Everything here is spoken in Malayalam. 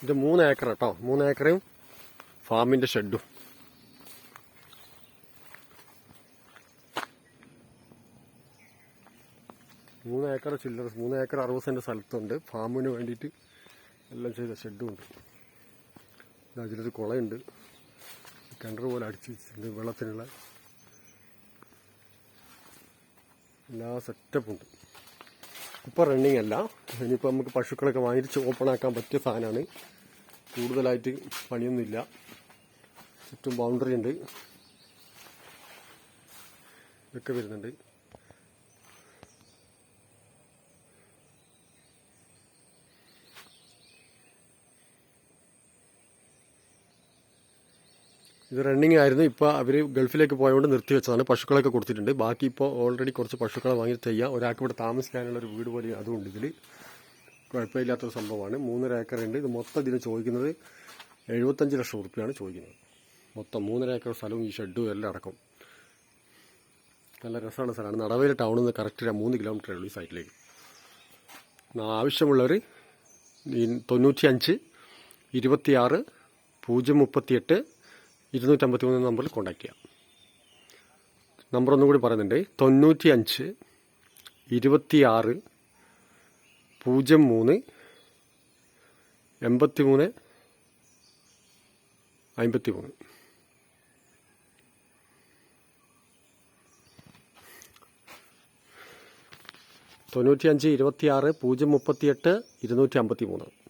ഇത് 3 ഏക്കർ കേട്ടോ. 3 ഏക്കറും ഫാമിന്റെ ഷെഡും. മൂന്ന് ഏക്കർ 60 സെന്റ് സ്ഥലത്തുണ്ട്. ഫാമിന് വേണ്ടിയിട്ട് എല്ലാം ചെയ്ത ഷെഡും ഉണ്ട്. അതിലൊരു കുളയുണ്ട്, കിണർ പോലെ അടിച്ച് വെച്ചിട്ടുണ്ട്. വെള്ളത്തിനുള്ള എല്ലാ സെറ്റപ്പും ഉണ്ട്. ഇപ്പോൾ റണ്ണിങ് അല്ല. ഇനിയിപ്പോൾ നമുക്ക് പശുക്കളൊക്കെ വാങ്ങിച്ച് ഓപ്പൺ ആക്കാൻ പറ്റിയ സാധനമാണ്. കൂടുതലായിട്ട് പണിയൊന്നുമില്ല. ചുറ്റും ബൗണ്ടറി ഉണ്ട്, ഇതൊക്കെ വരുന്നുണ്ട്. ഇത് റണ്ണിങ് ആയിരുന്നു. ഇപ്പോൾ അവർ ഗൾഫിലേക്ക് പോയതുകൊണ്ട് നിർത്തിവെച്ചതാണ്. പശുക്കളൊക്കെ കൊടുത്തിട്ടുണ്ട്. ബാക്കി ഇപ്പോൾ ഓൾറെഡി കുറച്ച് പശുക്കളെ വാങ്ങി ചെയ്യാം. ഒരാൾക്ക് ഇവിടെ താമസിക്കാനുള്ളൊരു വീട് പോലെ അതുകൊണ്ട് ഇതിൽ കുഴപ്പമില്ലാത്തൊരു സംഭവമാണ്. 3.5 ഏക്കറുണ്ട്. ഇത് മൊത്തം ഇതിന് ചോദിക്കുന്നത് 75 ലക്ഷം റുപ്യാണ് ചോദിക്കുന്നത്. മൊത്തം 3.5 ഏക്കർ സ്ഥലവും ഈ ഷെഡും എല്ലാം അടക്കം. നല്ല രസമുള്ള സ്ഥലമാണ്. നടവേൽ ടൗണിൽ നിന്ന് കറക്റ്റ് 3 കിലോമീറ്ററേ ഉള്ളൂ ഈ സൈറ്റിലേക്ക്. ആവശ്യമുള്ളവർ 95 26 038 253 നമ്പറിൽ കോൺടാക്ട് ചെയ്യാം. നമ്പർ ഒന്നും കൂടി പറയുന്നുണ്ട്. 95 26 03 83 53. തൊണ്ണൂറ്റി 26 038 253.